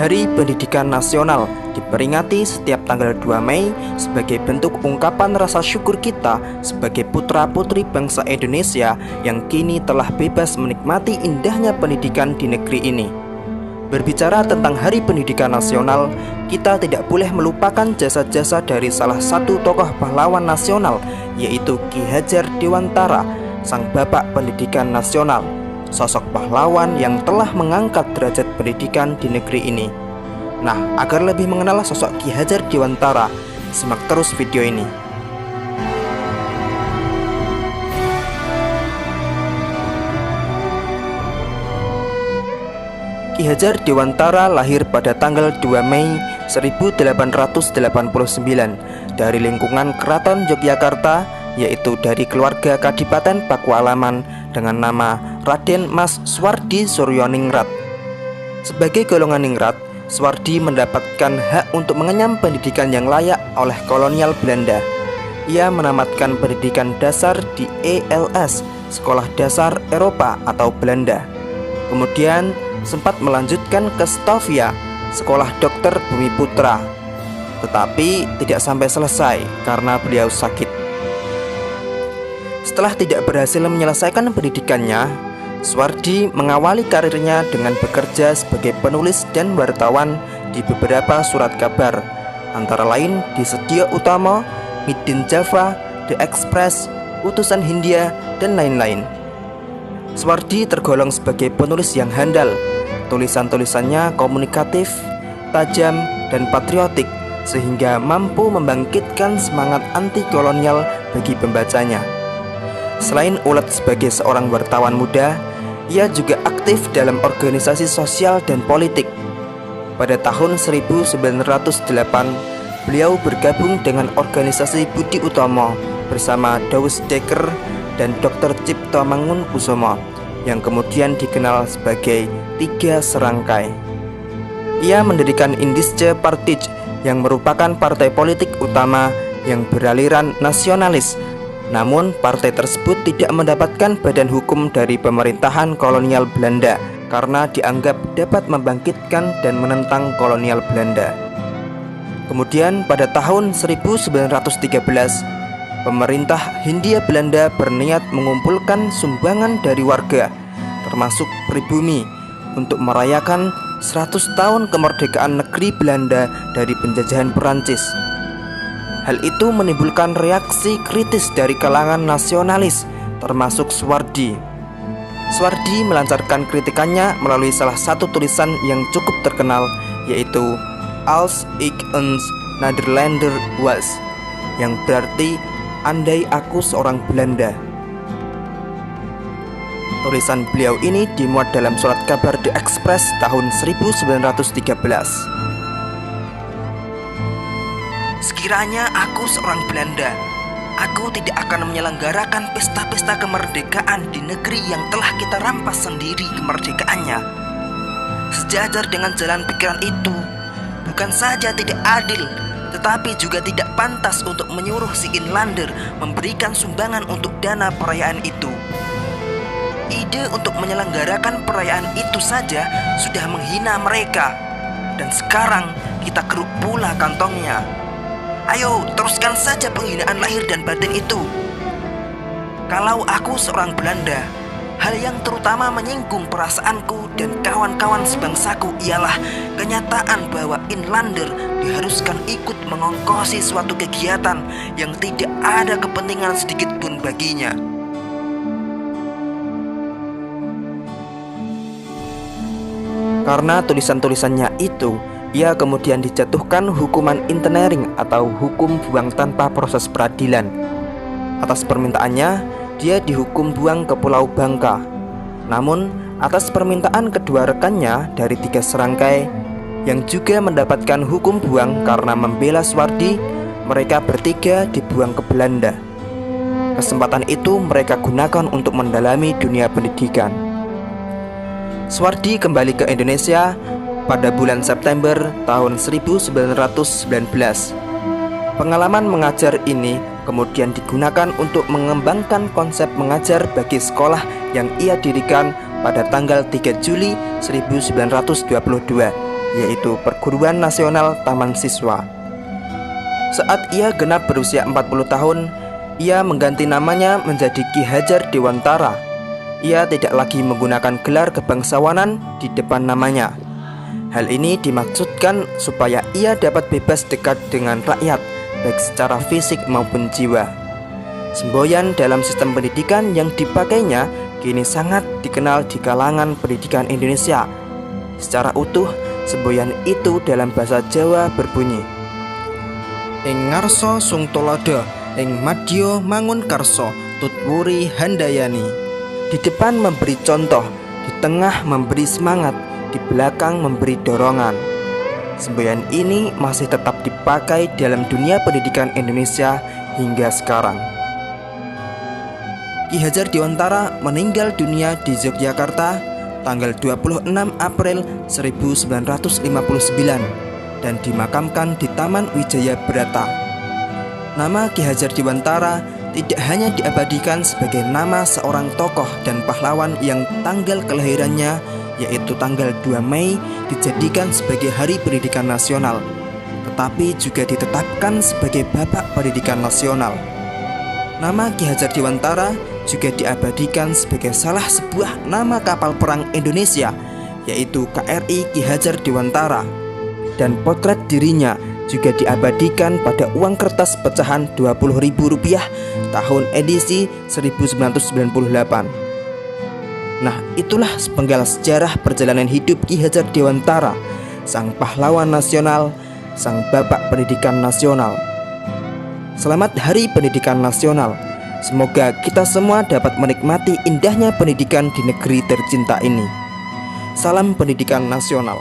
Hari Pendidikan Nasional diperingati setiap tanggal 2 Mei sebagai bentuk ungkapan rasa syukur kita sebagai putra-putri bangsa Indonesia yang kini telah bebas menikmati indahnya pendidikan di negeri ini. Berbicara tentang Hari Pendidikan Nasional, kita tidak boleh melupakan jasa-jasa dari salah satu tokoh pahlawan nasional, yaitu Ki Hajar Dewantara, sang bapak pendidikan nasional. Sosok pahlawan yang telah mengangkat derajat pendidikan di negeri ini. Nah, agar lebih mengenal sosok Ki Hajar Dewantara, simak terus video ini. Ki Hajar Dewantara lahir pada tanggal 2 Mei 1889 dari lingkungan Keraton Yogyakarta, yaitu dari keluarga Kadipaten Pakualaman dengan nama Raden Mas Suwardi Suryaningrat. Sebagai golongan ningrat, Suwardi mendapatkan hak untuk mengenyam pendidikan yang layak oleh kolonial Belanda. Ia menamatkan pendidikan dasar di ELS, Sekolah Dasar Eropa atau Belanda. Kemudian sempat melanjutkan ke Stovia, Sekolah Dokter Bumi Putra. Tetapi tidak sampai selesai karena beliau sakit. Setelah tidak berhasil menyelesaikan pendidikannya, Suwardi mengawali karirnya dengan bekerja sebagai penulis dan wartawan di beberapa surat kabar, antara lain di Sedia Utama, Midin Java, The Express, Utusan Hindia, dan lain-lain. Suwardi tergolong sebagai penulis yang handal. Tulisan-tulisannya komunikatif, tajam, dan patriotik, sehingga mampu membangkitkan semangat anti-kolonial bagi pembacanya. Selain ulet sebagai seorang wartawan muda, ia juga aktif dalam organisasi sosial dan politik. Pada tahun 1908, beliau bergabung dengan organisasi Budi Utomo bersama Douwes Dekker dan Dr. Cipto Mangunkusumo yang kemudian dikenal sebagai Tiga Serangkai. Ia mendirikan Indische Partij yang merupakan partai politik utama yang beraliran nasionalis. Namun partai tersebut tidak mendapatkan badan hukum dari pemerintahan kolonial Belanda karena dianggap dapat membangkitkan dan menentang kolonial Belanda. Kemudian pada tahun 1913, pemerintah Hindia Belanda berniat mengumpulkan sumbangan dari warga, termasuk pribumi, untuk merayakan 100 tahun kemerdekaan negeri Belanda dari penjajahan Perancis. Hal itu menimbulkan reaksi kritis dari kalangan nasionalis, termasuk Suwardi. Suwardi melancarkan kritikannya melalui salah satu tulisan yang cukup terkenal, yaitu Als ik een Nederlander was, yang berarti andai aku seorang Belanda. Tulisan beliau ini dimuat dalam surat kabar The Express tahun 1913. Sekiranya aku seorang Belanda, aku tidak akan menyelenggarakan pesta-pesta kemerdekaan di negeri yang telah kita rampas sendiri kemerdekaannya. Sejajar dengan jalan pikiran itu, bukan saja tidak adil, tetapi juga tidak pantas untuk menyuruh si Inlander memberikan sumbangan untuk dana perayaan itu. Ide untuk menyelenggarakan perayaan itu saja sudah menghina mereka, dan sekarang kita keruk pula kantongnya. Ayo, teruskan saja penghinaan lahir dan batin itu. Kalau aku seorang Belanda, hal yang terutama menyinggung perasaanku dan kawan-kawan sebangsaku ialah kenyataan bahwa Inlander diharuskan ikut mengongkosi suatu kegiatan yang tidak ada kepentingan sedikit pun baginya. Karena tulisan-tulisannya itu, ia kemudian dijatuhkan hukuman internering atau hukum buang tanpa proses peradilan. Atas permintaannya, dia dihukum buang ke Pulau Bangka. Namun, atas permintaan kedua rekannya dari Tiga Serangkai yang juga mendapatkan hukum buang karena membela Suwardi, mereka bertiga dibuang ke Belanda. Kesempatan itu mereka gunakan untuk mendalami dunia pendidikan. Suwardi kembali ke Indonesia pada bulan September tahun 1919. Pengalaman mengajar ini kemudian digunakan untuk mengembangkan konsep mengajar bagi sekolah yang ia dirikan pada tanggal 3 Juli 1922 yaitu Perguruan Nasional Taman Siswa. Saat ia genap berusia 40 tahun, ia mengganti namanya menjadi Ki Hajar Dewantara. Ia tidak lagi menggunakan gelar kebangsawanan di depan namanya. Hal ini dimaksudkan supaya ia dapat bebas dekat dengan rakyat, baik secara fisik maupun jiwa. Semboyan dalam sistem pendidikan yang dipakainya kini sangat dikenal di kalangan pendidikan Indonesia. Secara utuh, semboyan itu dalam bahasa Jawa berbunyi: Ing ngarsa sung tulodo, ing madya mangun karso, tutwuri handayani. Di depan memberi contoh, di tengah memberi semangat, di belakang memberi dorongan. Semboyan ini masih tetap dipakai dalam dunia pendidikan Indonesia hingga sekarang. Ki Hajar Dewantara meninggal dunia di Yogyakarta tanggal 26 April 1959 dan dimakamkan di Taman Wijaya Brata. Nama Ki Hajar Dewantara tidak hanya diabadikan sebagai nama seorang tokoh dan pahlawan yang tanggal kelahirannya, yaitu tanggal 2 Mei, dijadikan sebagai Hari Pendidikan Nasional, tetapi juga ditetapkan sebagai Bapak Pendidikan Nasional. Nama Ki Hajar Dewantara juga diabadikan sebagai salah sebuah nama kapal perang Indonesia, yaitu KRI Ki Hajar Dewantara, dan potret dirinya juga diabadikan pada uang kertas pecahan Rp20.000 tahun edisi 1998. Nah, itulah sepenggal sejarah perjalanan hidup Ki Hajar Dewantara, sang pahlawan nasional, sang Bapak Pendidikan Nasional. Selamat Hari Pendidikan Nasional. Semoga kita semua dapat menikmati indahnya pendidikan di negeri tercinta ini. Salam pendidikan nasional.